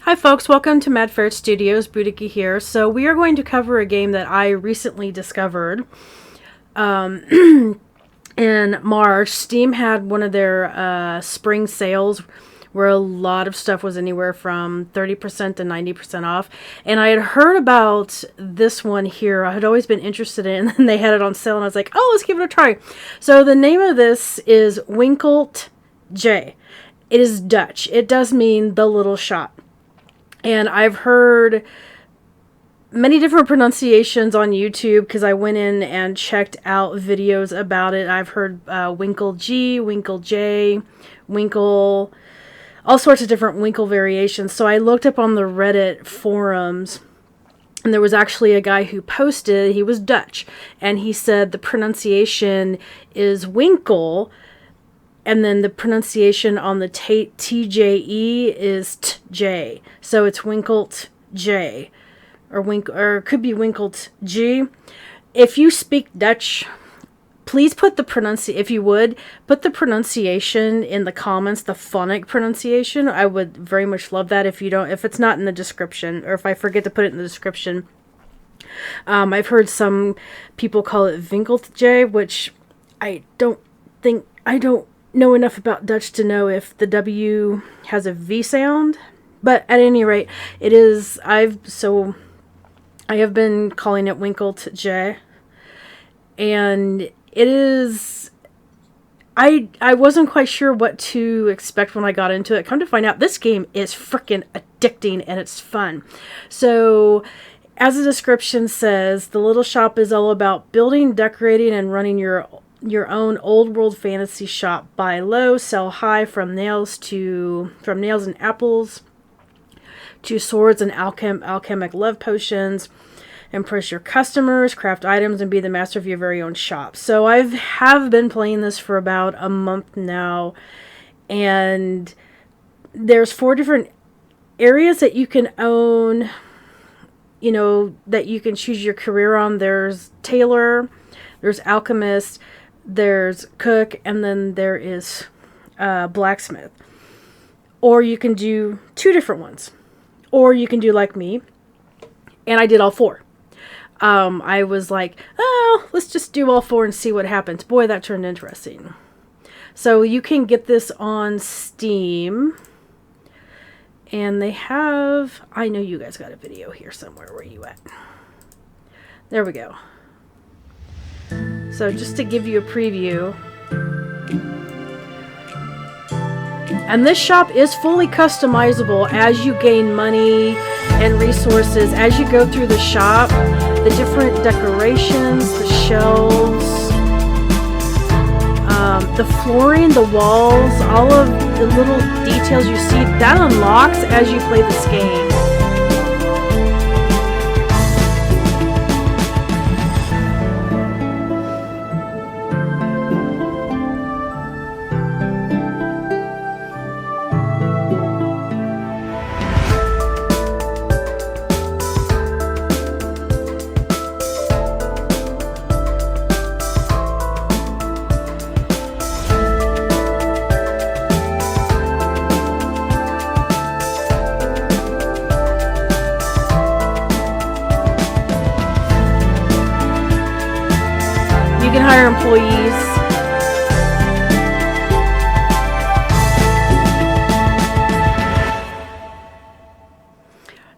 Hi folks, welcome to Mad Ferret Studios, Boudicky here. So we are going to cover a game that I recently discovered. In March, Steam had one of their spring sales where a lot of stuff was anywhere from 30% to 90% off. And I had heard about this one here. I had always been interested in it, and they had it on sale, and I was like, oh, let's give it a try. So the name of this is Winkeltje. It is Dutch. It does mean the little shop. And I've heard many different pronunciations on YouTube because I went in and checked out videos about it. I've heard Winkeltje, Winkeltje, Winkle, all sorts of different Winkle variations. So I looked up on the Reddit forums, and there was actually a guy who posted, he was Dutch, and he said the pronunciation is Winkle, and then the pronunciation on the TJE is TJ. So it's Winkeltje. Or it could be Winkeltje. If you speak Dutch, please put the put the pronunciation in the comments, the phonic pronunciation. I would very much love that if it's not in the description, or if I forget to put it in the description. I've heard some people call it Winkeltje, which I don't know enough about Dutch to know if the W has a V sound, but at any rate, it is. I have been calling it Winkeltje, and it is. I wasn't quite sure what to expect when I got into it. Come to find out, this game is freaking addicting and it's fun. So, as the description says, the little shop is all about building, decorating, and running your own old world fantasy shop. Buy low, sell high, from nails and apples to swords and alchemic love potions. Impress your customers, craft items, and be the master of your very own shop. So I have been playing this for about a month now, and there's 4 different areas that you can own, that you can choose your career on. There's tailor, there's alchemist, there's cook, and then there is blacksmith. Or you can do 2 different ones. Or you can do like me, and I did all 4. I was like, oh, let's just do all 4 and see what happens. Boy, that turned interesting. So you can get this on Steam. And they have, I know you guys got a video here somewhere. Where are you at? There we go. So just to give you a preview. And this shop is fully customizable as you gain money and resources. As you go through the shop, the different decorations, the shelves, the flooring, the walls, all of the little details you see, that unlocks as you play this game. You can hire employees.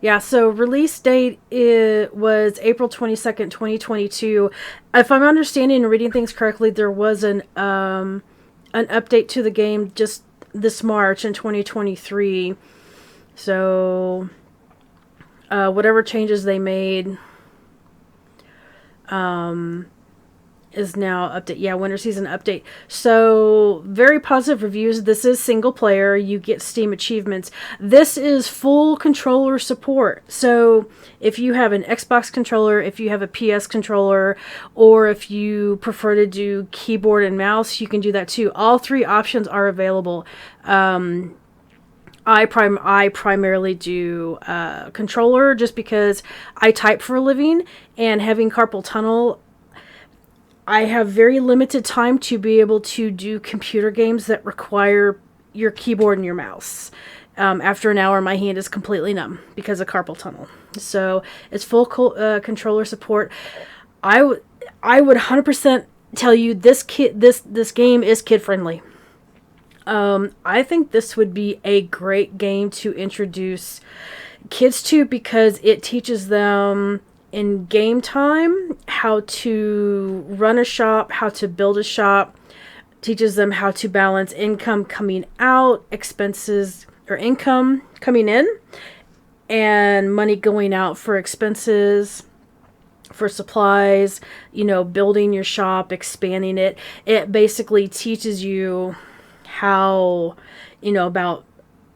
Yeah, so release date was April 22nd, 2022. If I'm understanding and reading things correctly, there was an update to the game just this March in 2023. So whatever changes they made is now update. Yeah, winter season update. So very positive reviews. This is single player. You get Steam achievements. This is full controller support. So if you have an Xbox controller, if you have a PS controller, or if you prefer to do keyboard and mouse, you can do that too. All 3 options are available. I primarily do controller just because I type for a living, and having carpal tunnel, I have very limited time to be able to do computer games that require your keyboard and your mouse. After an hour, my hand is completely numb because of carpal tunnel. So it's full controller support. I would 100% tell you this game is kid friendly. I think this would be a great game to introduce kids to, because it teaches them in game time how to run a shop, how to build a shop, teaches them how to balance income coming out, expenses or income coming in, and money going out for expenses, for supplies, building your shop, expanding it. It basically teaches you how, about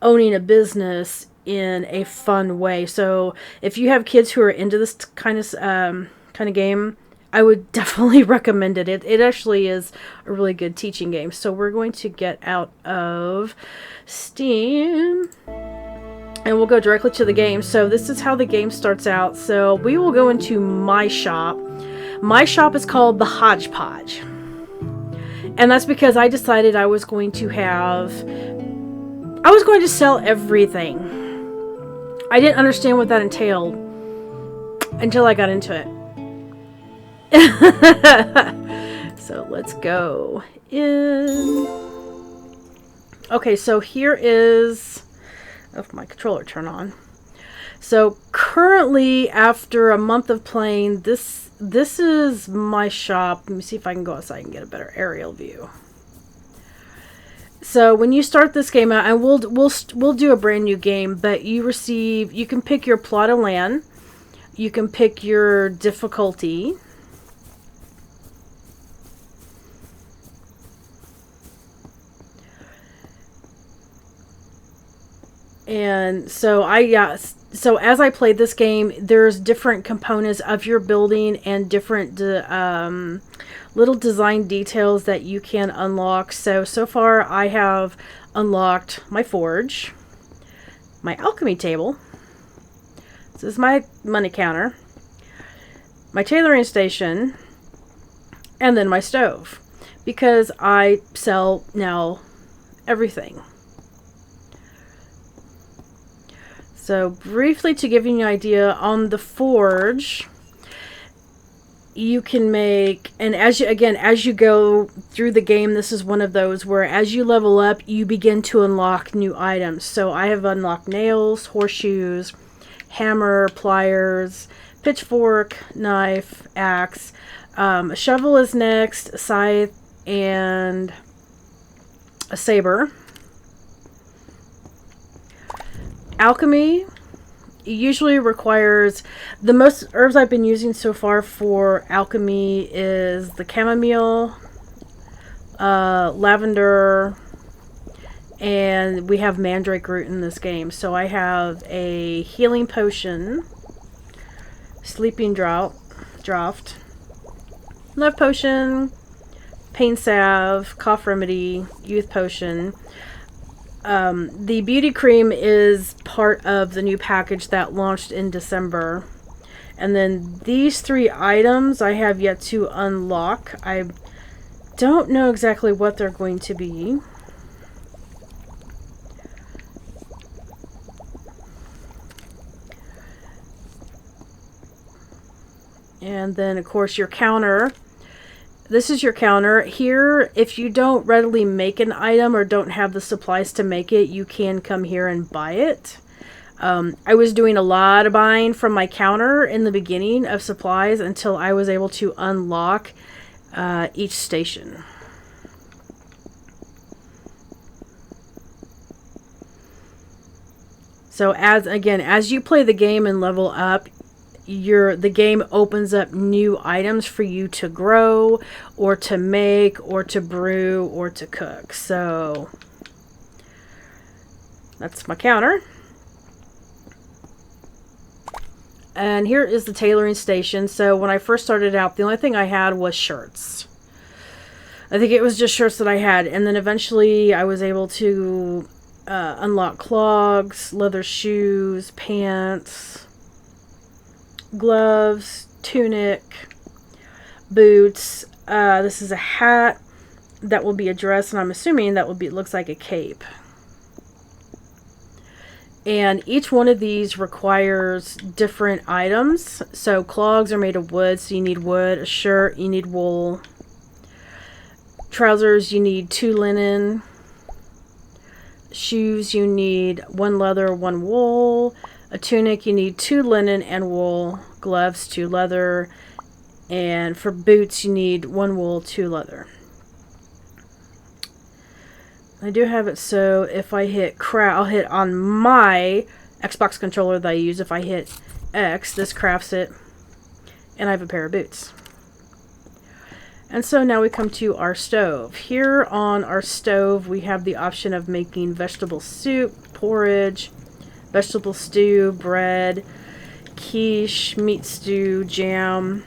owning a business in a fun way. So if you have kids who are into this kind of game, I would definitely recommend it. It actually is a really good teaching game. So we're going to get out of Steam and we'll go directly to the game. So this is how the game starts out. So we will go into my shop. My shop is called the Hodgepodge. And that's because I decided I was going to sell everything. I didn't understand what that entailed until I got into it. So let's go in. Okay, so here is... If my controller turn on. So currently, after a month of playing, this is my shop. Let me see if I can go outside and get a better aerial view. So when you start this game out, and we'll do a brand new game, but you can pick your plot of land, you can pick your difficulty. And so so as I played this game, there's different components of your building and different little design details that you can unlock. So far I have unlocked my forge, my alchemy table, this is my money counter, my tailoring station, and then my stove, because I sell now everything. So briefly, to give you an idea, on the forge, you can make, and as you go through the game, this is one of those where as you level up, you begin to unlock new items. So I have unlocked nails, horseshoes, hammer, pliers, pitchfork, knife, axe. A shovel is next, a scythe, and a saber. Alchemy usually requires, the most herbs I've been using so far for alchemy is the chamomile, lavender, and we have mandrake root in this game. So I have a healing potion, sleeping draught, love potion, pain salve, cough remedy, youth potion. The beauty cream is part of the new package that launched in December. And then these 3 items I have yet to unlock. I don't know exactly what they're going to be. And then, of course, your counter. This is your counter. Here, if you don't readily make an item or don't have the supplies to make it, you can come here and buy it. I was doing a lot of buying from my counter in the beginning of supplies until I was able to unlock each station. So as you play the game and level up, the game opens up new items for you to grow or to make or to brew or to cook. So that's my counter. And here is the tailoring station. So when I first started out, the only thing I had was shirts. I think it was just shirts that I had. And then eventually I was able to unlock clogs, leather shoes, pants, gloves, tunic, boots. This is a hat. That will be a dress, and I'm assuming that will be, looks like a cape. And each one of these requires different items. So clogs are made of wood, so you need wood. A shirt, you need wool. Trousers, you need 2 linen. Shoes, you need 1 leather, 1 wool. A tunic, you need 2 linen and wool. Gloves, 2 leather. And for boots, you need 1 wool, 2 leather. I do have it so if I hit I'll hit on my Xbox controller that I use. If I hit X, this crafts it, and I have a pair of boots. And so now we come to our stove. Here on our stove, we have the option of making vegetable soup, porridge, vegetable stew, bread, quiche, meat stew, jam.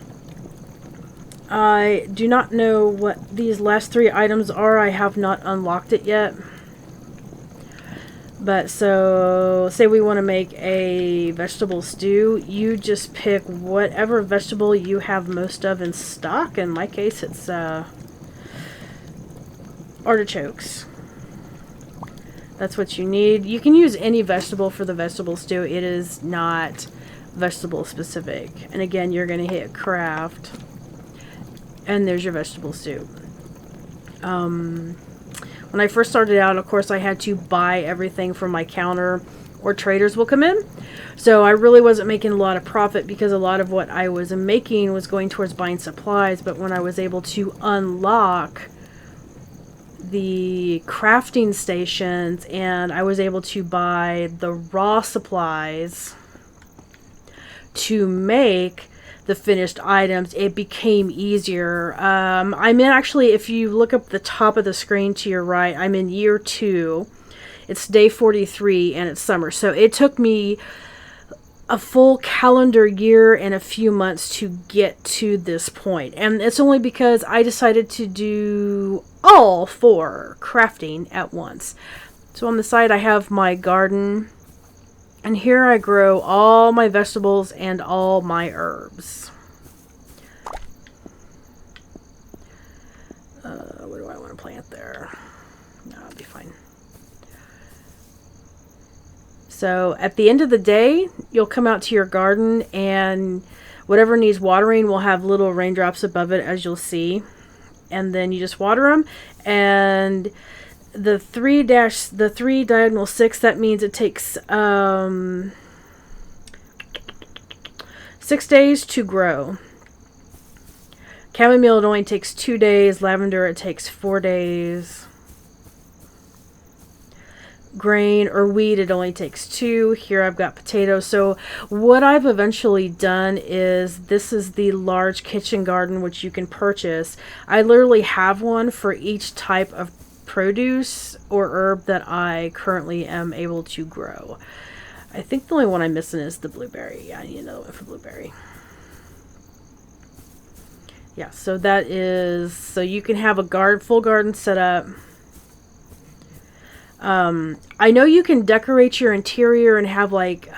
I do not know what these last 3 items are. I have not unlocked it yet. But so, say we want to make a vegetable stew. You just pick whatever vegetable you have most of in stock. In my case, it's artichokes. That's what you need. You can use any vegetable for the vegetable stew. It is not vegetable specific. And again, you're going to hit craft. And there's your vegetable soup. When I first started out, of course, I had to buy everything from my counter or traders will come in. So I really wasn't making a lot of profit because a lot of what I was making was going towards buying supplies. But when I was able to unlock the crafting stations and I was able to buy the raw supplies to make the finished items, it became easier. I'm in, actually, if you look up the top of the screen to your right, I'm in year 2. It's day 43 and it's summer. So it took me a full calendar year and a few months to get to this point. And it's only because I decided to do all 4 crafting at once. So on the side I have my garden. And here I grow all my vegetables and all my herbs. What do I want to plant there? No, it'll be fine. So at the end of the day, you'll come out to your garden and whatever needs watering will have little raindrops above it, as you'll see. And then you just water them. And the 3 diagonal 6, that means it takes 6 days to grow. Chamomile, it only takes 2 days. Lavender, it takes 4 days. Grain or wheat, it only takes 2. Here I've got potatoes. So what I've eventually done is, this is the large kitchen garden which you can purchase. I literally have one for each type of produce or herb that I currently am able to grow. I think the only one I'm missing is the blueberry. Yeah, I need another one for blueberry. Yeah, so that is, so you can have a full garden set up. I know you can decorate your interior and have like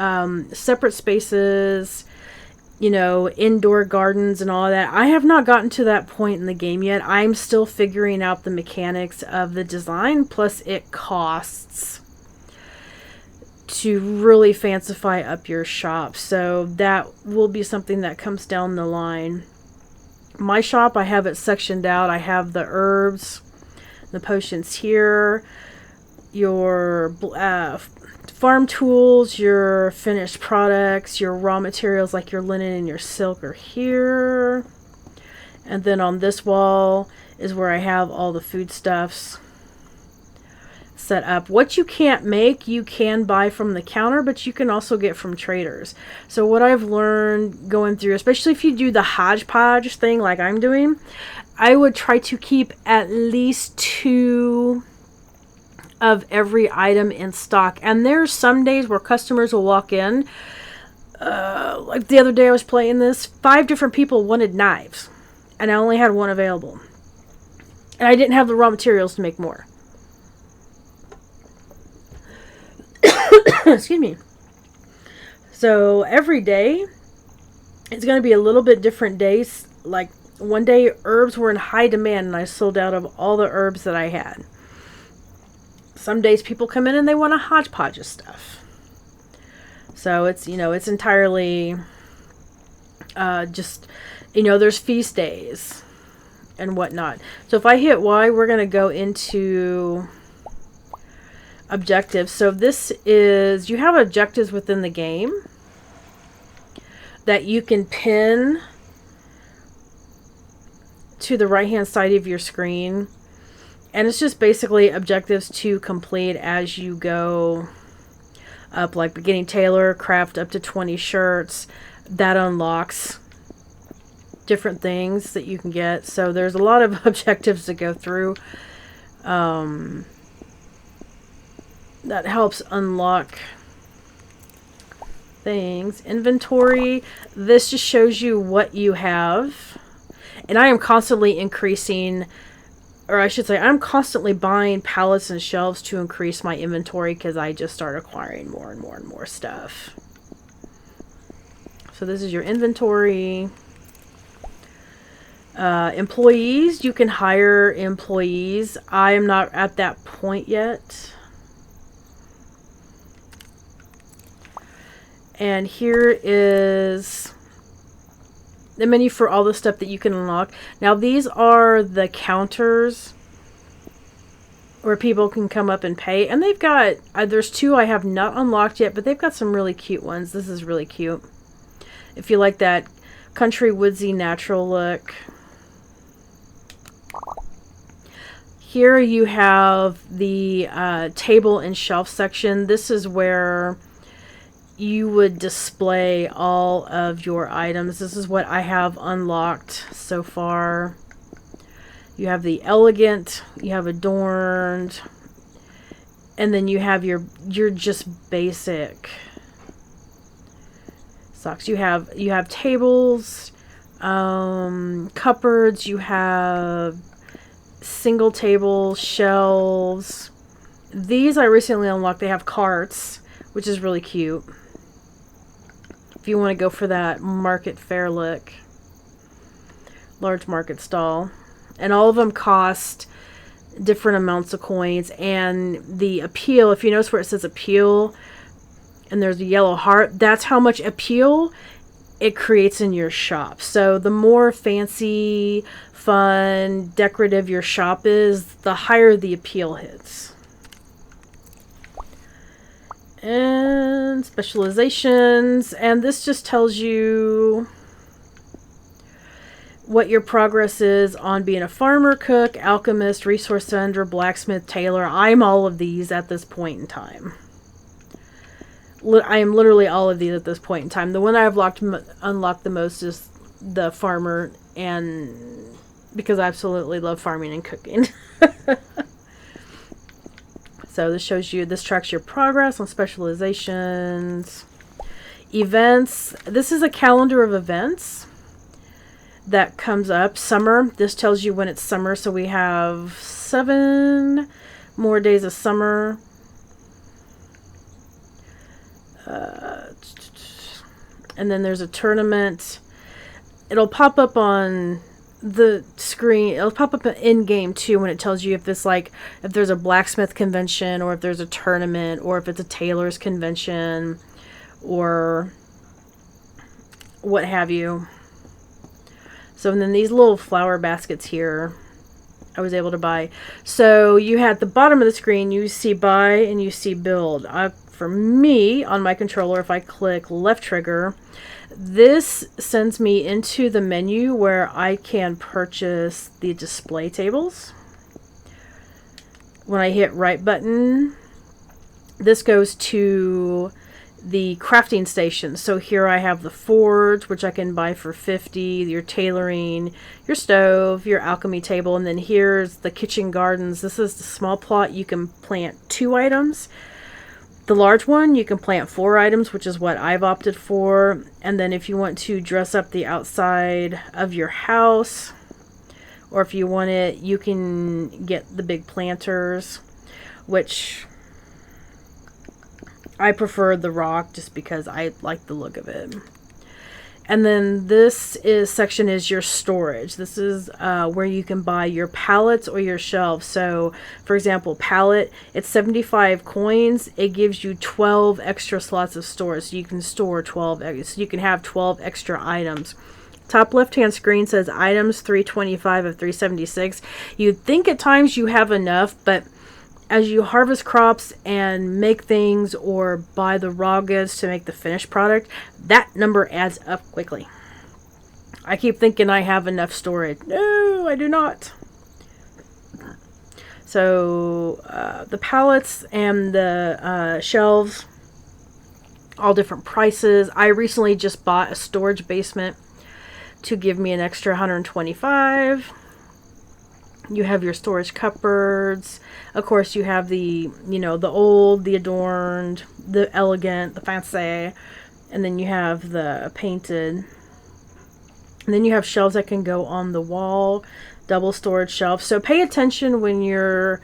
separate spaces, you know, indoor gardens and all that. I have not gotten to that point in the game yet. I'm still figuring out the mechanics of the design, plus it costs to really fancify up your shop. So that will be something that comes down the line. My shop, I have it sectioned out. I have the herbs, the potions here, your farm tools, your finished products, your raw materials like your linen and your silk are here. And then on this wall is where I have all the foodstuffs set up. What you can't make, you can buy from the counter, but you can also get from traders. So what I've learned going through, especially if you do the hodgepodge thing like I'm doing, I would try to keep at least 2 of every item in stock. And there's some days where customers will walk in, like the other day I was playing this, 5 different people wanted knives and I only had 1 available, and I didn't have the raw materials to make more. Excuse me. So every day it's going to be a little bit different days. Like one day herbs were in high demand and I sold out of all the herbs that I had. Some days people come in and they want a hodgepodge of stuff. So it's, it's entirely just, there's feast days and whatnot. So if I hit Y, we're going to go into objectives. So this is, you have objectives within the game that you can pin to the right hand side of your screen, and it's just basically objectives to complete as you go up, like beginning tailor, craft up to 20 shirts. That unlocks different things that you can get. So there's a lot of objectives to go through. That helps unlock things. Inventory, this just shows you what you have. And I am constantly increasing, or I should say, I'm constantly buying pallets and shelves to increase my inventory because I just start acquiring more and more and more stuff. So this is your inventory. Employees, you can hire employees. I am not at that point yet. And here is the menu for all the stuff that you can unlock. Now these are the counters where people can come up and pay. And they've got, there's two I have not unlocked yet, but they've got some really cute ones. This is really cute. If you like that country woodsy natural look. Here you have the table and shelf section. This is where you would display all of your items. This is what I have unlocked so far. You have the elegant, you have adorned, and then you have your just basic socks. You have tables, cupboards, you have single table shelves. These I recently unlocked. They have carts, which is really cute. If you want to go for that market fair look. Large market stall. And all of them cost different amounts of coins. And the appeal, if you notice where it says appeal, and there's a yellow heart, that's how much appeal it creates in your shop. So the more fancy, fun, decorative your shop is, the higher the appeal hits. And specializations, and this just tells you what your progress is on being a farmer, cook, alchemist, resource sender, blacksmith, tailor. I'm all of these at this point in time. I am literally all of these at this point in time. The one I've unlocked the most is the farmer, and because I absolutely love farming and cooking. So this shows you, this tracks your progress on specializations. Events. This is a calendar of events that comes up. Summer. This tells you when it's summer. So we have 7 more days of summer. And then there's a tournament. It'll pop up on the screen. It'll pop up in game too when it tells you if this, like, if there's a blacksmith convention, or if there's a tournament, or if it's a tailor's convention, or what have you. So, and then these little flower baskets here I was able to buy. So you had the bottom of the screen, you see buy and you see build. For me, on my controller, if I click left trigger, this sends me into the menu where I can purchase the display tables. When I hit right button, this goes to the crafting station. So here I have the forge, which I can buy for 50, your tailoring, your stove, your alchemy table, and then here's the kitchen gardens. This is the small plot. You can plant 2 items. The large one, you can plant 4 items, which is what I've opted for. And then if you want to dress up the outside of your house, or if you want it, you can get the big planters, which I prefer the rock just because I like the look of it. And then this section is your storage. This is where you can buy your pallets or your shelves. So, for example, pallet, it's 75 coins. It gives you 12 extra slots of storage. So you can store 12, so you can have 12 extra items. Top left-hand screen says items 325 of 376. You'd think at times you have enough, but as you harvest crops and make things or buy the raw goods to make the finished product, that number adds up quickly. I keep thinking I have enough storage. No, I do not. So the pallets and the shelves, all different prices. I recently just bought a storage basement to give me an extra 125. You have your storage cupboards. Of course, you have the, the old, the adorned, the elegant, the fancy. And then you have the painted. And then you have shelves that can go on the wall. Double storage shelves. So pay attention when you're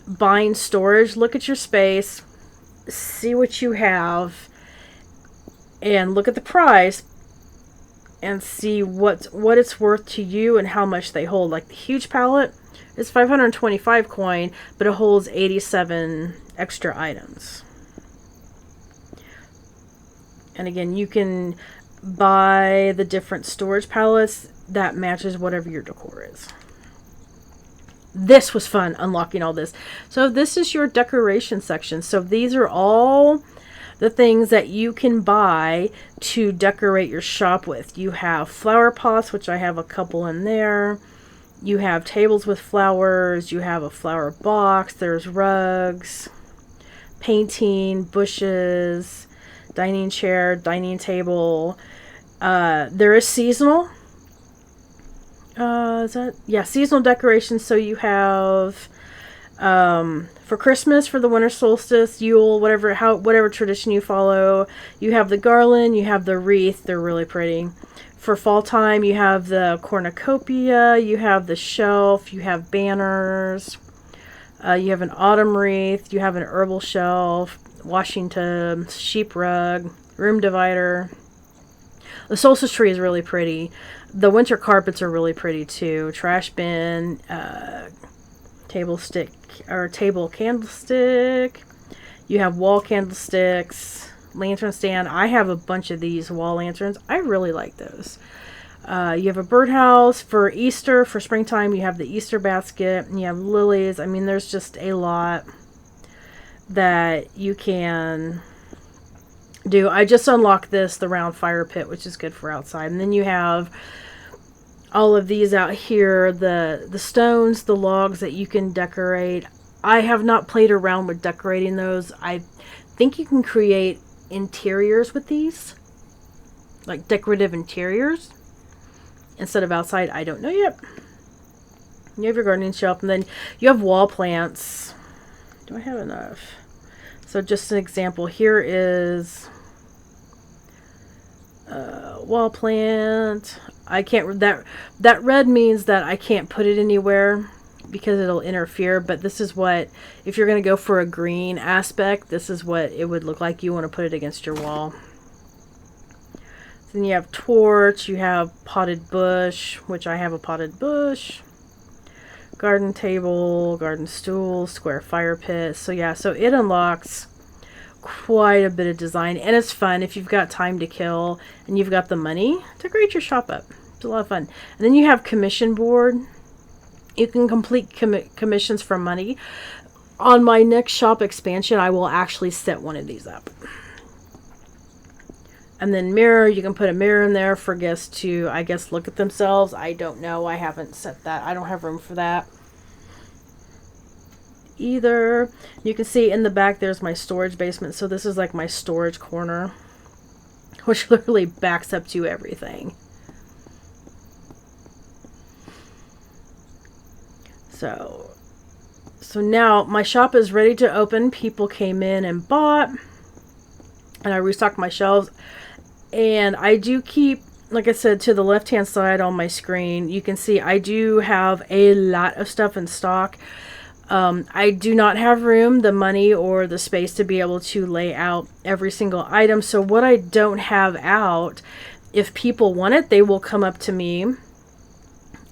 buying storage. Look at your space. See what you have. And look at the price. And see what it's worth to you and how much they hold. Like the huge pallet is 525 coin, but it holds 87 extra items. And again, you can buy the different storage pallets that matches whatever your decor is. This was fun, unlocking all this. So this is your decoration section. So these are all the things that you can buy to decorate your shop with. You have flower pots, which I have a couple in there. You have tables with flowers. You have a flower box. There's rugs, painting, bushes, dining chair, dining table. There is seasonal. Seasonal decorations. So you have for Christmas, for the winter solstice, Yule, whatever tradition you follow, you have the garland, you have the wreath. They're really pretty. For fall time, you have the cornucopia, you have the shelf, you have banners, you have an autumn wreath, you have an herbal shelf, washing tub, sheep rug, room divider. The solstice tree is really pretty. The winter carpets are really pretty too. Trash bin, table candlestick. You have wall candlesticks, lantern stand. I have a bunch of these wall lanterns. I really like those. You have a birdhouse for Easter. For springtime, you have the Easter basket, and you have lilies. I mean, there's just a lot that you can do. I just unlocked the round fire pit, which is good for outside. And then you have all of these out here, the stones, the logs that you can decorate. I have not played around with decorating those. I think you can create interiors with these, like decorative interiors, instead of outside. I don't know yet. You have your gardening shelf, and then you have wall plants. Do I have enough? So just an example, here is wall plant. I can't, that red means that I can't put it anywhere because it'll interfere, but this is what, if you're going to go for a green aspect, this is what it would look like. You want to put it against your wall. Then you have torch, you have potted bush, which I have a potted bush, garden table, garden stool, square fire pit. So yeah, so it unlocks quite a bit of design, and it's fun if you've got time to kill and you've got the money. Decorate your shop up. It's a lot of fun. And then you have commission board. You can complete commissions for money. On my next shop expansion, I will actually set one of these up. And then mirror, you can put a mirror in there for guests to, I guess, look at themselves. I don't know. I haven't set that. I don't have room for that either. You can see in the back there's my storage basement. So this is like my storage corner, which literally backs up to everything. So now my shop is ready to open. People came in and bought, and I restocked my shelves. And I do keep, like I said, to the left hand side on my screen, you can see I do have a lot of stuff in stock. I do not have room, the money, or the space to be able to lay out every single item. So what I don't have out If people want it, they will come up to me,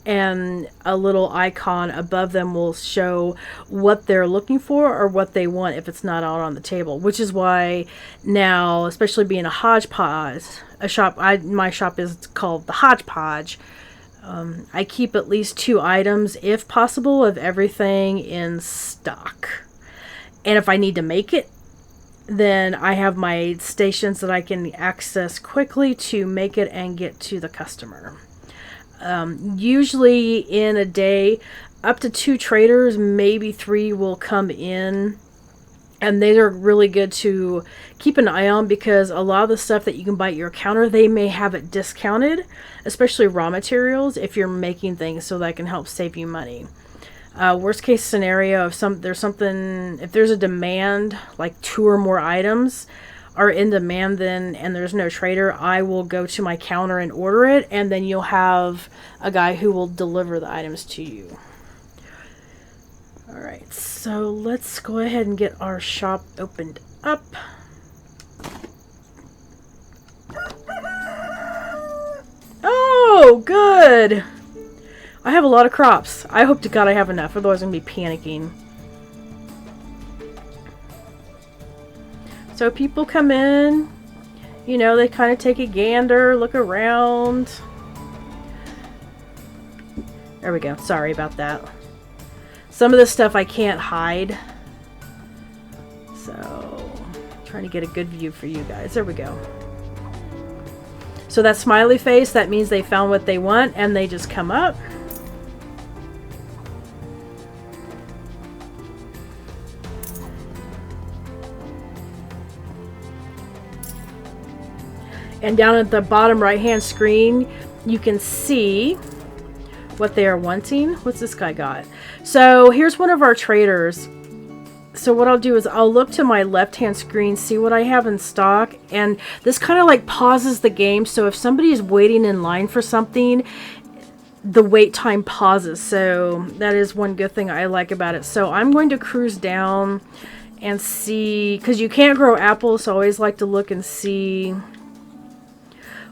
and a little icon above them will show what they're looking for or what they want if it's not out on the table. Which is why now, especially being a hodgepodge, my shop is called the Hodgepodge. I keep at least 2 items, if possible, of everything in stock. And if I need to make it, then I have my stations that I can access quickly to make it and get to the customer. Usually in a day, up to 2 traders, maybe 3 will come in. And they are really good to keep an eye on, because a lot of the stuff that you can buy at your counter, they may have it discounted, especially raw materials, if you're making things, so that can help save you money. Worst case scenario, if there's a demand, like 2 or more items are in demand, and there's no trader, I will go to my counter and order it, and then you'll have a guy who will deliver the items to you. Alright, so let's go ahead and get our shop opened up. Oh, good! I have a lot of crops. I hope to God I have enough, otherwise I'm going to be panicking. So people come in, you know, they kind of take a gander, look around. There we go. Sorry about that. Some of this stuff I can't hide. So, trying to get a good view for you guys. There we go. So that smiley face, that means they found what they want and they just come up. And down at the bottom right hand screen, you can see what they are wanting. What's this guy got? So here's one of our traders. So what I'll do is I'll look to my left hand screen, see what I have in stock, and this kind of like pauses the game. So if somebody is waiting in line for something, the wait time pauses. So that is one good thing I like about it. So I'm going to cruise down and see, because you can't grow apples, so I always like to look and see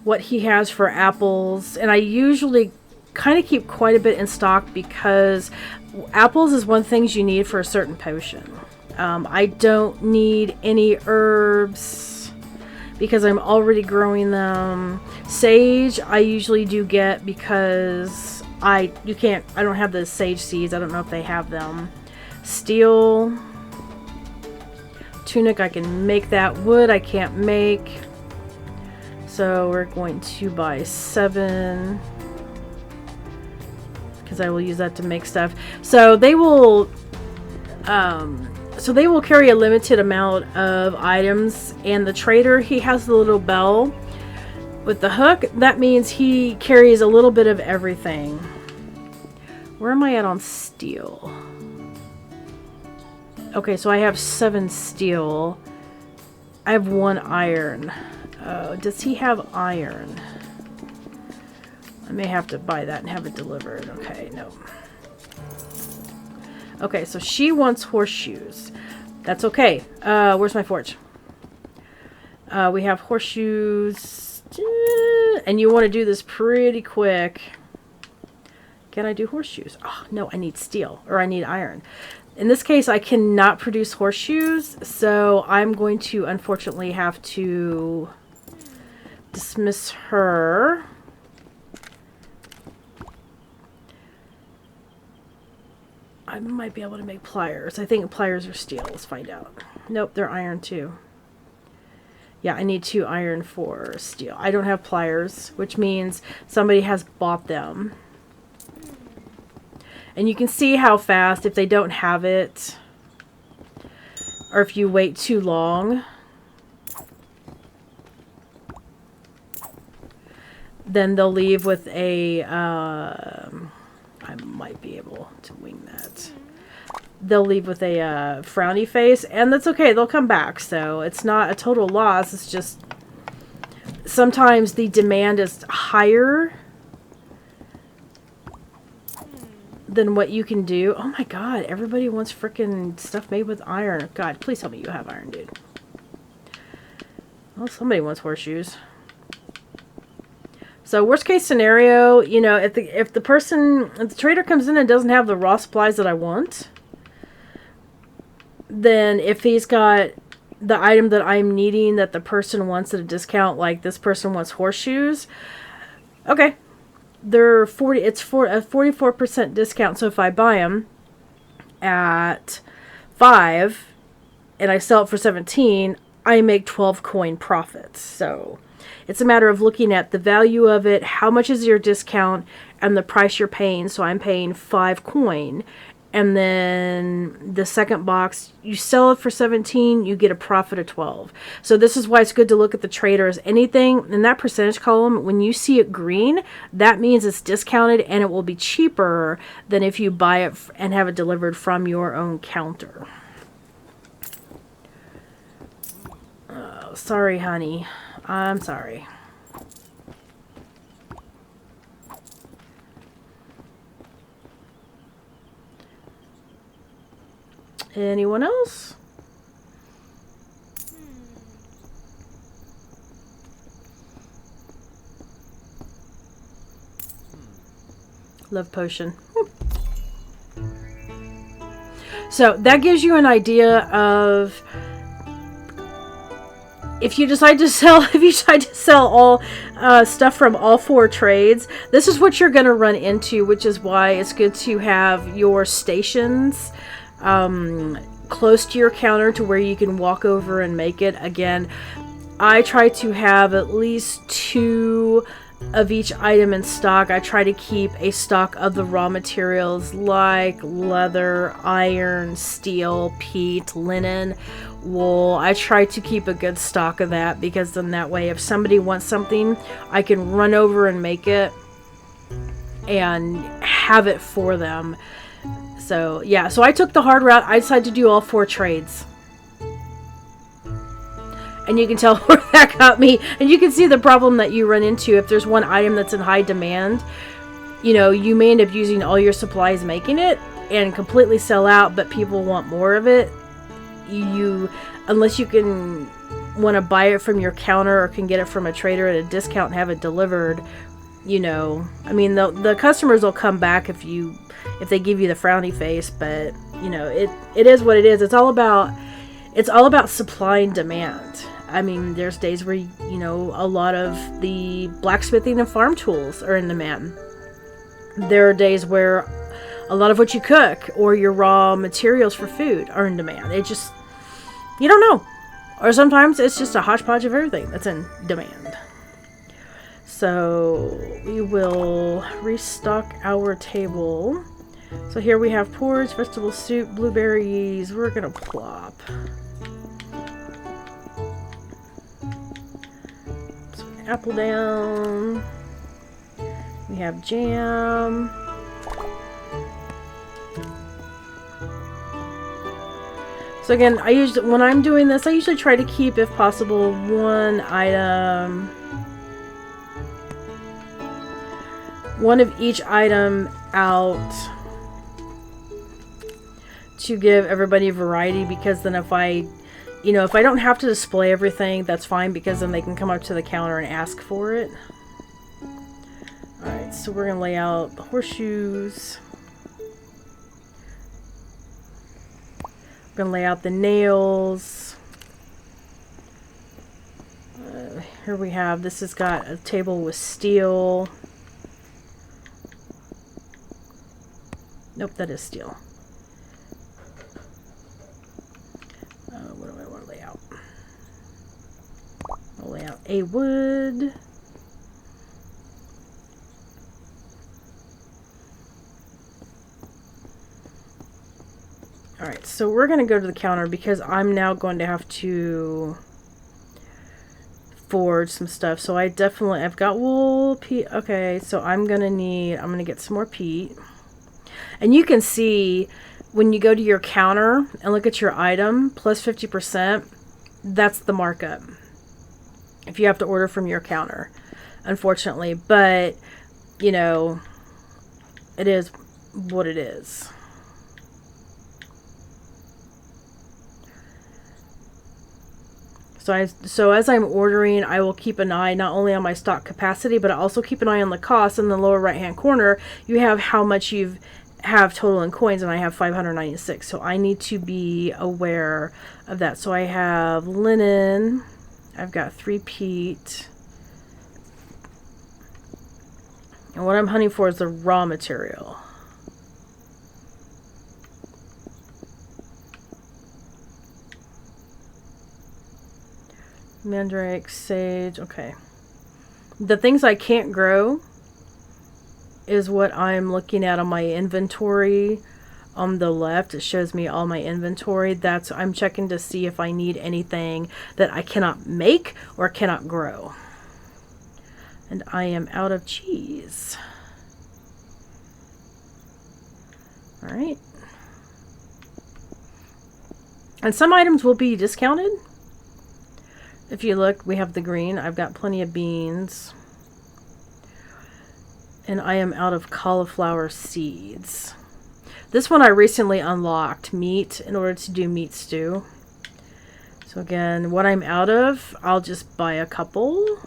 what he has for apples. And I usually kind of keep quite a bit in stock, because apples is one thing you need for a certain potion. I don't need any herbs because I'm already growing them. Sage I usually do get because I don't have the sage seeds. I don't know if they have them. Steel, tunic, I can make that. Wood I can't make. So we're going to buy 7. Because I will use that to make stuff. So they will carry a limited amount of items, and the trader, he has the little bell with the hook. That means he carries a little bit of everything. Where am I at on steel? Okay, so I have 7 steel. I have 1 iron. Does he have iron? I may have to buy that and have it delivered. Okay, no. Okay, so she wants horseshoes. That's okay. Where's my forge? We have horseshoes. And you want to do this pretty quick. Can I do horseshoes? Oh, no, I need steel. Or I need iron. In this case, I cannot produce horseshoes. So I'm going to, unfortunately, have to dismiss her. I might be able to make pliers. I think pliers are steel. Let's find out. Nope, they're iron too. Yeah, I need 2 iron for steel. I don't have pliers, which means somebody has bought them. And you can see how fast, if they don't have it, or if you wait too long, then they'll leave with a... I might be able to wing that. They'll leave with a frowny face, and that's okay. They'll come back, so it's not a total loss. It's just sometimes the demand is higher than what you can do. Oh my god, everybody wants freaking stuff made with iron. God, please tell me you have iron, dude. Well, somebody wants horseshoes. So worst case scenario, you know, if the trader comes in and doesn't have the raw supplies that I want, then if he's got the item that I'm needing that the person wants at a discount, like this person wants horseshoes, okay, they're 40. It's for a 44% discount. So if I buy them at 5 and I sell it for 17, I make 12 coin profits. So it's a matter of looking at the value of it, how much is your discount, and the price you're paying. So I'm paying 5 coin. And then the second box, you sell it for 17, you get a profit of 12. So this is why it's good to look at the traders. Anything in that percentage column, when you see it green, that means it's discounted and it will be cheaper than if you buy it and have it delivered from your own counter. Oh, sorry, honey. I'm sorry. Anyone else? Love potion. So that gives you an idea of if you decide to sell all stuff from all 4 trades, this is what you're going to run into, which is why it's good to have your stations close to your counter to where you can walk over and make it. Again, I try to have at least 2 of each item in stock. I try to keep a stock of the raw materials like leather, iron, steel, peat, linen, wool. I try to keep a good stock of that because then that way if somebody wants something, I can run over and make it and have it for them. So yeah, so I took the hard route. I decided to do all 4 trades. And you can tell where that got me. And you can see the problem that you run into if there's one item that's in high demand. You know, you may end up using all your supplies making it and completely sell out, but people want more of it. Unless you can want to buy it from your counter or can get it from a trader at a discount and have it delivered, you know, I mean, the customers will come back if they give you the frowny face, but you know, it is what it is. It's all about supply and demand. I mean, there's days where, you know, a lot of the blacksmithing and farm tools are in demand. There are days where a lot of what you cook or your raw materials for food are in demand. It just, you don't know. Or sometimes it's just a hodgepodge of everything that's in demand. So we will restock our table. So here we have porridge, vegetable soup, blueberries. We're going to plop. So apple down. We have jam. So again, when I'm doing this, I usually try to keep, if possible, one of each item out to give everybody variety, because then if I don't have to display everything, that's fine, because then they can come up to the counter and ask for it. Alright, so we're going to lay out the horseshoes. We're going to lay out the nails. Here we have, this has got a table with steel. Nope, that is steel. What do I want to lay out? I'll lay out a wood. Alright, so we're going to go to the counter because I'm now going to have to forge some stuff. So I've got wool, peat. Okay, so I'm going to get some more peat. And you can see when you go to your counter and look at your item, plus 50%, that's the markup. If you have to order from your counter, unfortunately. But, you know, it is what it is. So as I'm ordering, I will keep an eye not only on my stock capacity, but I also keep an eye on the cost. In the lower right hand corner, you have how much you have total in coins, and I have 596. So I need to be aware of that. So I have linen, I've got 3-peat, and what I'm hunting for is the raw material. Mandrake, sage, okay. The things I can't grow is what I'm looking at on my inventory. On the left, it shows me all my inventory. I'm checking to see if I need anything that I cannot make or cannot grow. And I am out of cheese. All right. And some items will be discounted. If you look, we have the green. I've got plenty of beans. And I am out of cauliflower seeds. This one I recently unlocked, meat, in order to do meat stew. So again, what I'm out of, I'll just buy a couple.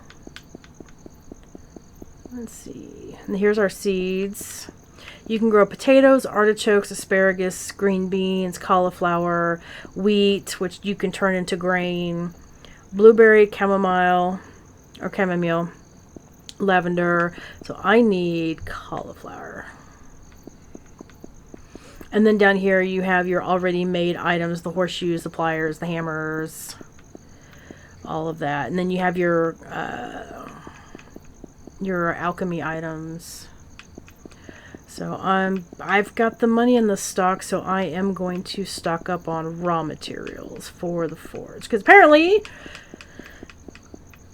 Let's see. And here's our seeds. You can grow potatoes, artichokes, asparagus, green beans, cauliflower, wheat, which you can turn into grain, blueberry, chamomile, lavender. So I need cauliflower. And then down here you have your already made items, the horseshoes, the pliers, the hammers, all of that. And then you have your alchemy items. So I've got the money in the stock, so I am going to stock up on raw materials for the forge. Because apparently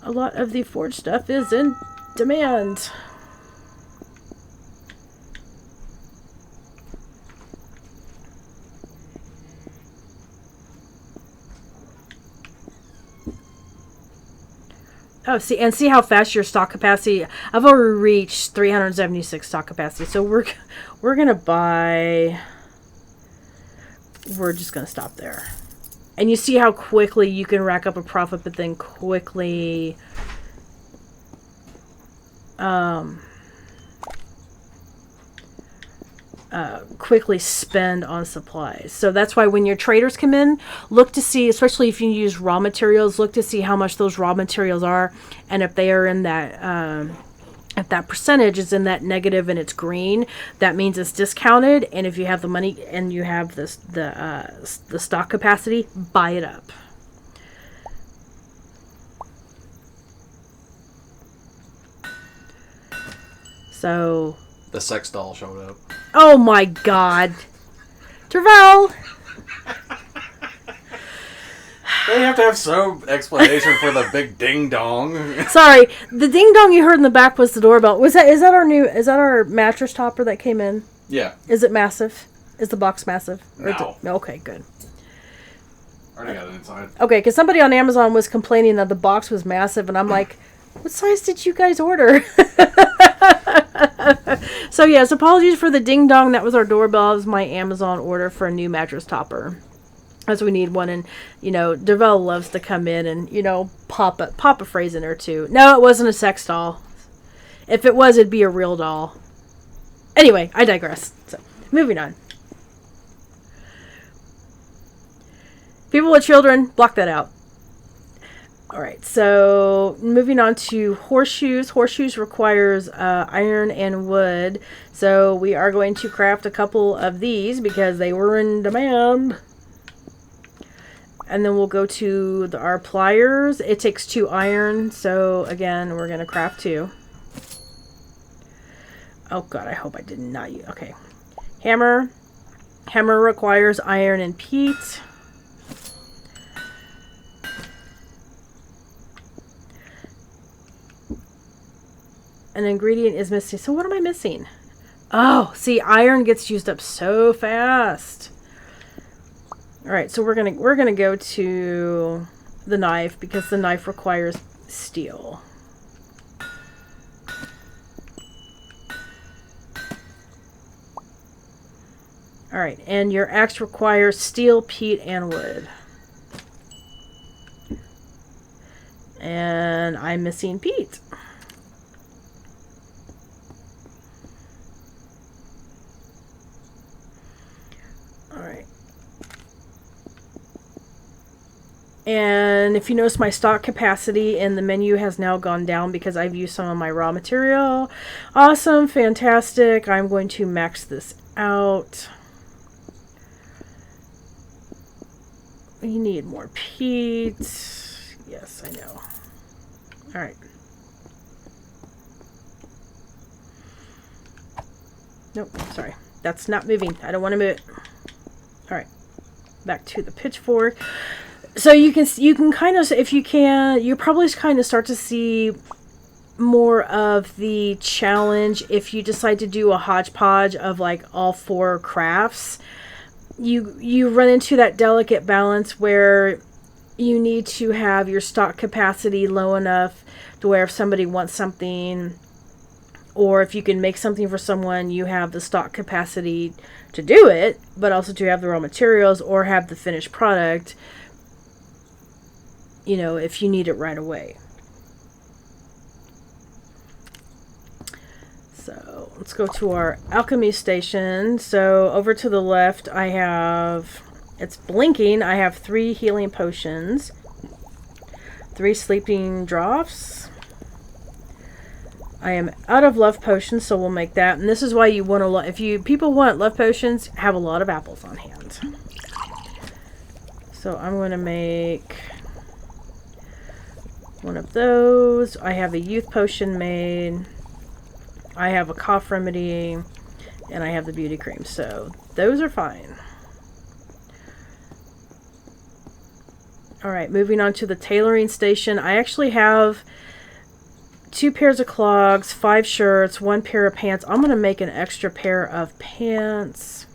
a lot of the forge stuff is in demand. Oh, see how fast your stock capacity. I've already reached 376 stock capacity, so we're gonna buy. We're just gonna stop there, and you see how quickly you can rack up a profit, but then quickly, quickly spend on supplies. So that's why when your traders come in, look to see, especially if you use raw materials, look to see how much those raw materials are, and if they are in that if that percentage is in that negative and it's green, that means it's discounted. And if you have the money and you have the stock capacity, buy it up. So the sex doll showed up. Oh my God, Tervel! They have to have some explanation for the big ding dong. Sorry, the ding dong you heard in the back was the doorbell. Is that our mattress topper that came in? Yeah. Is it massive? Is the box massive? No. Okay, good. I already got it inside. Okay, because somebody on Amazon was complaining that the box was massive, and I'm like, what size did you guys order? So yes, apologies for the ding dong. That was our doorbell. It was my Amazon order for a new mattress topper, as we need one. And Dervell loves to come in and pop a phrase in or two. No, it wasn't a sex doll. If it was, it'd be a real doll. Anyway, I digress. So moving on. People with children, block that out. Alright, so moving on to horseshoes. Horseshoes requires iron and wood. So we are going to craft a couple of these because they were in demand. And then we'll go to our pliers. It takes 2 iron. So again, we're going to craft 2. Oh God, I hope I did not use... Okay. Hammer. Hammer requires iron and peat. An ingredient is missing. So what am I missing? Oh, see, iron gets used up so fast. All right, so we're gonna go to the knife because the knife requires steel. All right, and your axe requires steel, peat, and wood. And I'm missing Pete. Alright. And if you notice, my stock capacity in the menu has now gone down because I've used some of my raw material. Awesome, fantastic. I'm going to max this out. We need more peat. Yes, I know. Alright. Nope, sorry. That's not moving. I don't want to move it. Alright. Back to the pitchfork. So you can kind of, if you can, you probably kind of start to see more of the challenge if you decide to do a hodgepodge of like all 4 crafts. You run into that delicate balance where you need to have your stock capacity low enough to where if somebody wants something, or if you can make something for someone, you have the stock capacity to do it, but also to have the raw materials or have the finished product, you know, if you need it right away. So let's go to our alchemy station. So over to the left, I have, it's blinking. I have 3 healing potions, 3 sleeping draughts. I am out of love potions, so we'll make that. And this is why you want to, if you people want love potions, have a lot of apples on hand. So I'm going to make one of those. I have a youth potion made. I have a cough remedy, and I have the beauty cream. So those are fine. Alright, moving on to the tailoring station. I actually have 2 pairs of clogs, 5 shirts, 1 pair of pants. I'm going to make an extra pair of pants,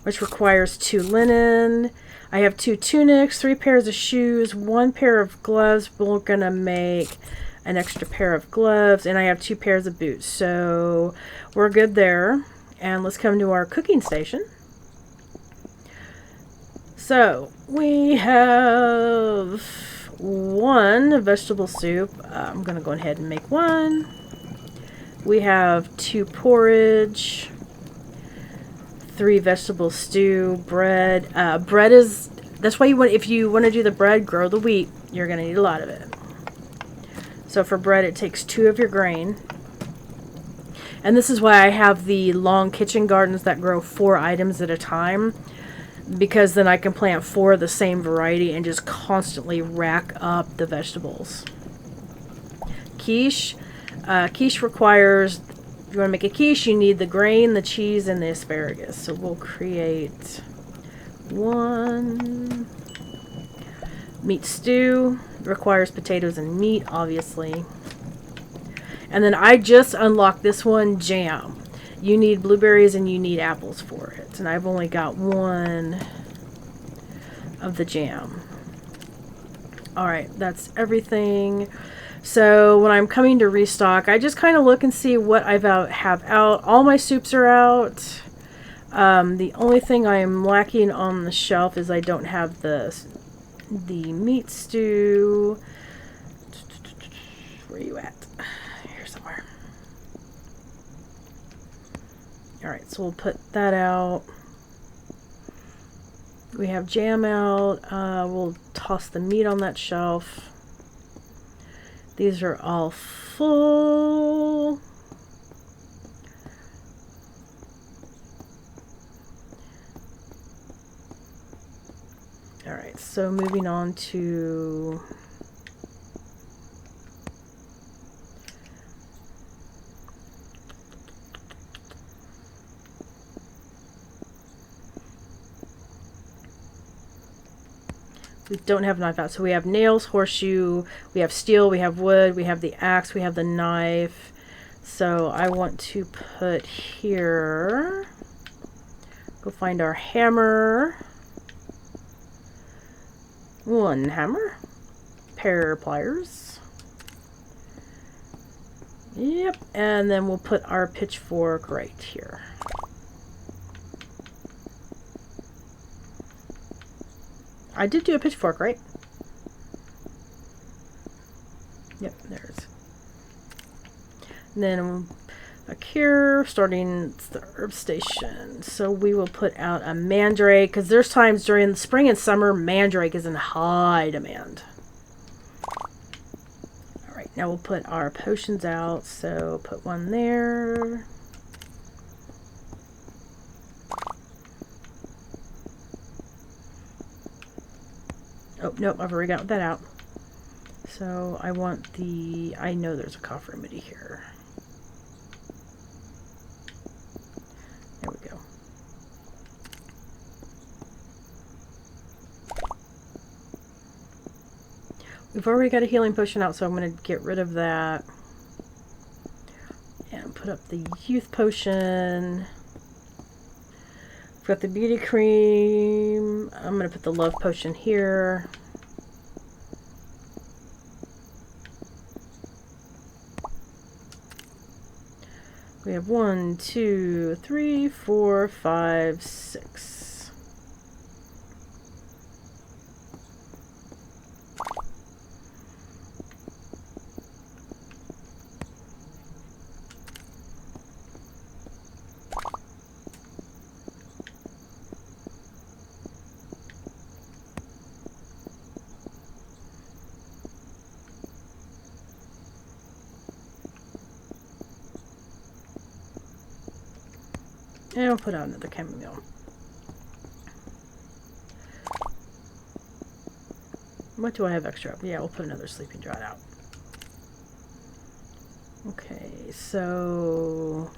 which requires 2 linen. I have 2 tunics, 3 pairs of shoes, 1 pair of gloves. We're going to make an extra pair of gloves, and I have 2 pairs of boots. So we're good there. And let's come to our cooking station. So we have 1 vegetable soup. I'm going to go ahead and make 1. We have 2 porridge, 3 vegetable stew, bread. Bread is, that's why you want, if you want to do the bread, grow the wheat. You're going to need a lot of it. So for bread, it takes 2 of your grain. And this is why I have the long kitchen gardens that grow 4 items at a time, because then I can plant 4 of the same variety and just constantly rack up the vegetables. Quiche. Quiche requires, if you want to make a quiche, you need the grain, the cheese, and the asparagus. So we'll create 1. Meat stew requires potatoes and meat, obviously. And then I just unlocked this one, jam. You need blueberries and you need apples for it. And I've only got 1 of the jam. Alright, that's everything. So when I'm coming to restock, I just kind of look and see what I have out. All my soups are out. The only thing I am lacking on the shelf is I don't have the meat stew. Where are you at? Here somewhere. Alright, so we'll put that out. We have jam out. We'll toss the meat on that shelf. These are all full. Alright, so moving on to we don't have knife out. So we have nails, horseshoe, we have steel, we have wood, we have the axe, we have the knife. So I want to put here, go find our hammer. 1 hammer, pair of pliers. Yep, and then we'll put our pitchfork right here. I did do a pitchfork, right? And then back here, starting the herb station. So we will put out a mandrake, because there's times during the spring and summer, mandrake is in high demand. Alright, now we'll put our potions out. So put one there. Oh, nope, I've already got that out. So I want the... I know there's a cough remedy here. There we go. We've already got a healing potion out, so I'm going to get rid of that. And put up the youth potion. We've got the beauty cream. I'm going to put the love potion here. We have 1, 2, 3, 4, 5, 6. And I'll put out another chamomile. What do I have extra? Yeah, we'll put another sleeping draught out. Okay, so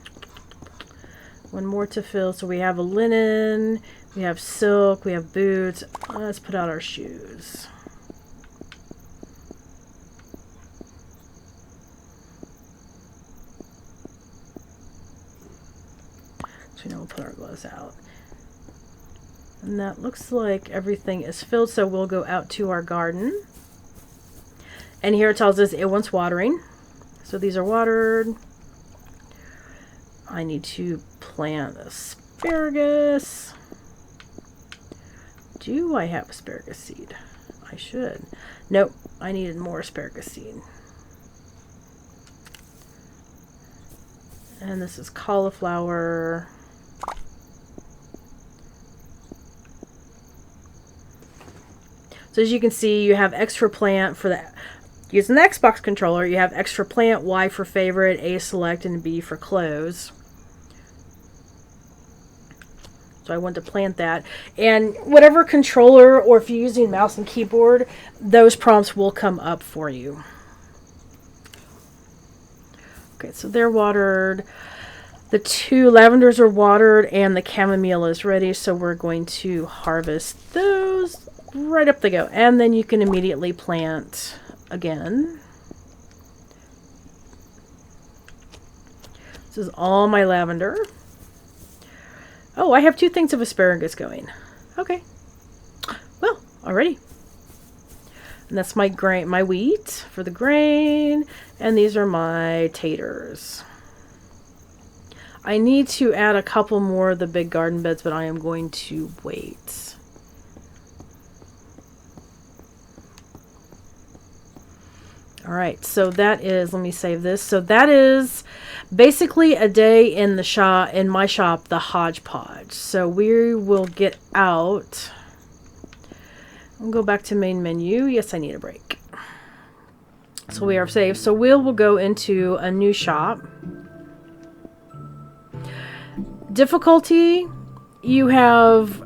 one more to fill. So we have a linen, we have silk, we have boots. Let's put out our shoes. So now we'll put our gloves out. And that looks like everything is filled, so we'll go out to our garden. And here it tells us it wants watering. So these are watered. I need to plant asparagus. Do I have asparagus seed? I should. Nope, I needed more asparagus seed. And this is cauliflower. So as you can see, you have extra plant for that. Using the Xbox controller, you have extra plant, Y for favorite, A select, and B for close. So I want to plant that. And whatever controller, or if you're using mouse and keyboard, those prompts will come up for you. Okay, so they're watered. The 2 lavenders are watered, and the chamomile is ready. So we're going to harvest those. Right up they go. And then you can immediately plant again. This is all my lavender. Oh, I have 2 things of asparagus going. Okay. Well, alrighty. And that's my grain, my wheat for the grain. And these are my taters. I need to add a couple more of the big garden beds, but I am going to wait. Alright, so that is, let me save this. So that is basically a day in the shop, in my shop, the hodgepodge. So we will get out. We'll go back to main menu. Yes, I need a break. So we are saved. So we'll go into a new shop. Difficulty, you have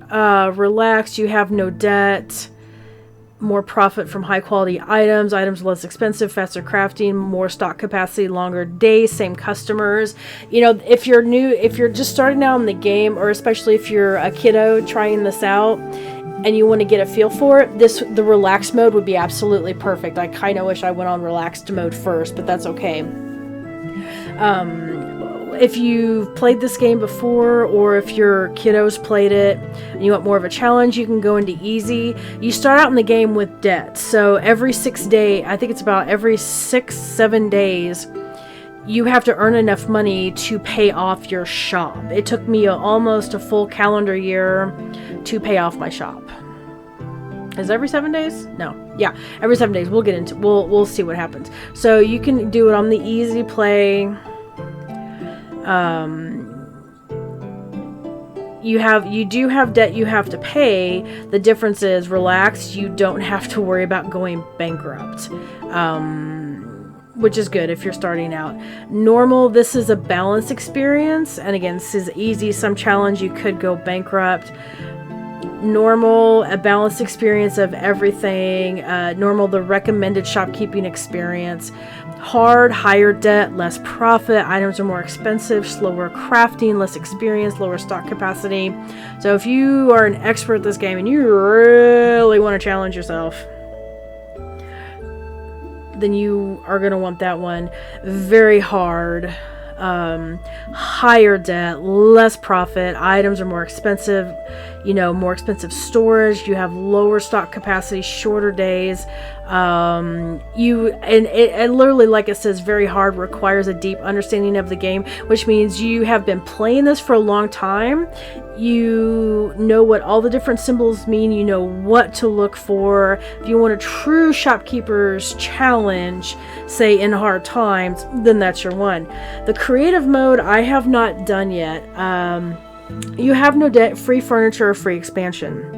relaxed, you have no debt. More profit from high quality items, items less expensive, faster crafting, more stock capacity, longer days, same customers. You know, if you're new, if you're just starting out in the game, or especially if you're a kiddo trying this out and you want to get a feel for it, the relaxed mode would be absolutely perfect. I kind of wish I went on relaxed mode first, but that's okay. If you've played this game before, or if your kiddos played it and you want more of a challenge, you can go into easy. You start out in the game with debt. So every 6 days, I think it's about every 6-7 days, you have to earn enough money to pay off your shop. It took me almost a full calendar year to pay off my shop. Is it every 7 days? No. Yeah, every 7 days. We'll see what happens. So you can do it on the easy play. You do have debt you have to pay. The difference is relaxed. You don't have to worry about going bankrupt, which is good if you're starting out. Normal, this is a balanced experience. And again, this is easy. Some challenge, you could go bankrupt. Normal, a balanced experience of everything. Normal, the recommended shopkeeping experience. Hard, higher debt, less profit. Items are more expensive, slower crafting, less experience, lower stock capacity. So if you are an expert at this game and you really want to challenge yourself, then you are going to want that one. Very hard. Higher debt, less profit, items are more expensive, more expensive storage, you have lower stock capacity, shorter days, it literally, like it says, very hard, requires a deep understanding of the game, which means you have been playing this for a long time. You know what all the different symbols mean. You know what to look for. If you want a true shopkeeper's challenge, say in hard times, then that's your one. The creative mode I have not done yet. You have no debt, free furniture, or free expansion.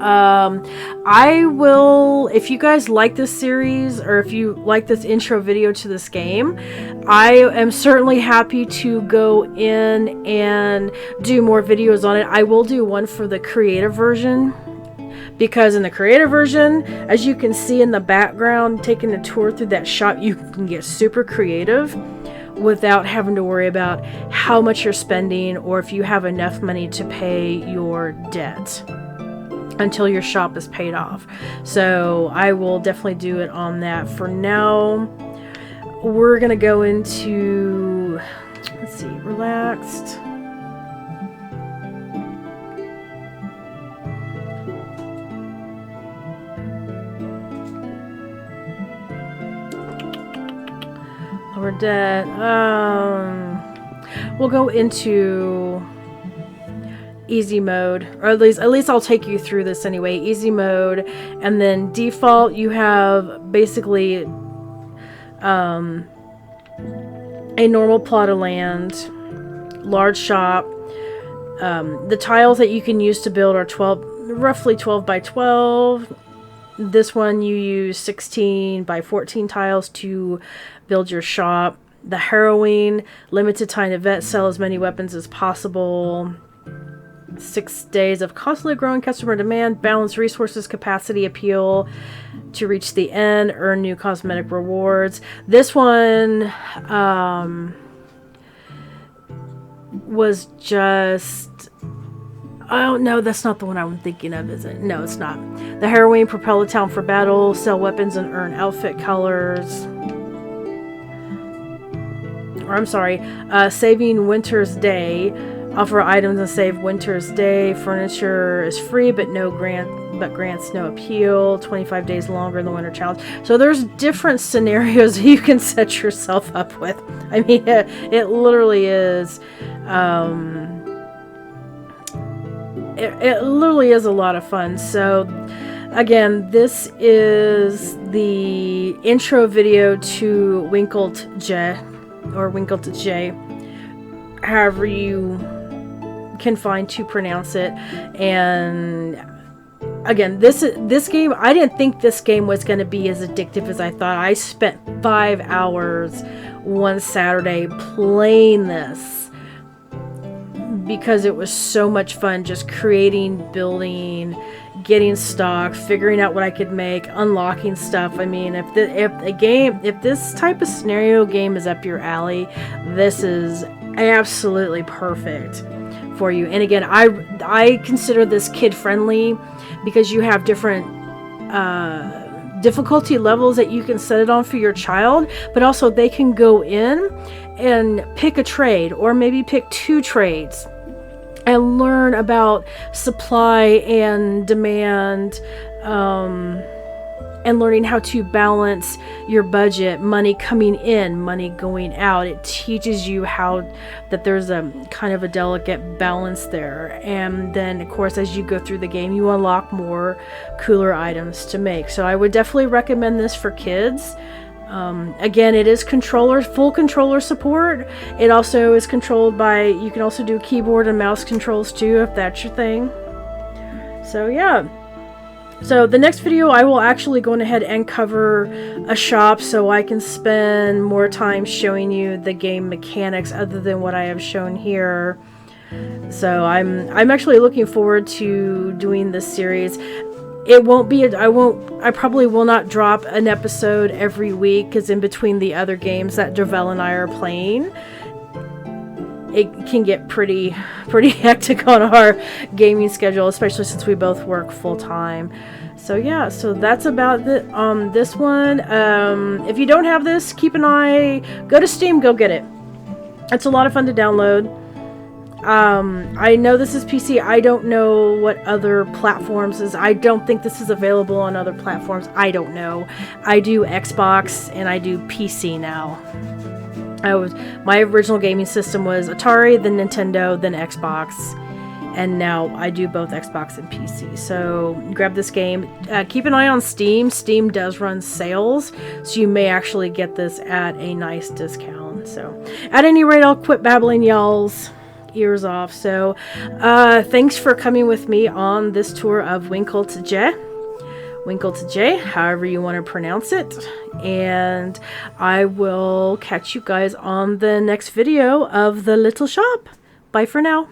I will, if you guys like this series, or if you like this intro video to this game, I am certainly happy to go in and do more videos on it. I will do one for the creative version, because in the creative version, as you can see in the background, taking a tour through that shop, you can get super creative without having to worry about how much you're spending or if you have enough money to pay your debt until your shop is paid off. So I will definitely do it on that. For now, we're gonna go into, let's see, relaxed. Lower debt. We'll go into easy mode, or at least I'll take you through this anyway. Easy mode, and then default, you have basically a normal plot of land, large shop. The tiles that you can use to build are roughly 12 by 12. This one you use 16 by 14 tiles to build your shop. The harrowing, limited time to vet, sell as many weapons as possible. 6 days of constantly growing customer demand, balance resources, capacity, appeal to reach the end, earn new cosmetic rewards. This one was just, oh no, that's not the one I'm thinking of, is it? No, it's not. The harrowing, propel a town for battle, sell weapons and earn outfit colors. Or I'm sorry, saving Winter's Day. Offer items and save Winter's Day. Furniture is free, but grants no appeal. 25 days longer in the Winter Challenge. So there's different scenarios you can set yourself up with. I mean, it literally is. It literally is a lot of fun. So again, this is the intro video to Winkeltje, or Winkeltje, however you can find to pronounce it. And again, this game, I didn't think this game was going to be as addictive as I thought. I spent 5 hours one Saturday playing this because it was so much fun, just creating, building, getting stock, figuring out what I could make, unlocking stuff. I mean, if this type of scenario game is up your alley, this is absolutely perfect for you. And again, I consider this kid friendly because you have different difficulty levels that you can set it on for your child, but also they can go in and pick a trade, or maybe pick 2 trades, and learn about supply and demand, and learning how to balance your budget, money coming in, money going out. It teaches you that there's a kind of a delicate balance there. And then, of course, as you go through the game, you unlock more cooler items to make. So I would definitely recommend this for kids. Again, it is full controller support. It also is controlled by, you can also do keyboard and mouse controls too, if that's your thing. So yeah. So the next video I will actually go ahead and cover a shop, so I can spend more time showing you the game mechanics other than what I have shown here. So I'm actually looking forward to doing this series. It won't be, I probably will not drop an episode every week, because in between the other games that Dervel and I are playing, it can get pretty hectic on our gaming schedule, especially since we both work full time. So yeah, so that's about this one. If you don't have this, keep an eye, go to Steam, go get it. It's a lot of fun to download. I know this is PC. I don't know what other platforms is. I don't think this is available on other platforms. I don't know. I do Xbox and I do PC now. My original gaming system was Atari, then Nintendo, then Xbox, and now I do both Xbox and PC. So grab this game. Keep an eye on Steam. Steam does run sales, so you may actually get this at a nice discount. So at any rate, I'll quit babbling y'all's ears off. So thanks for coming with me on this tour of Winkeltje, however you want to pronounce it, and I will catch you guys on the next video of the little shop. Bye for now.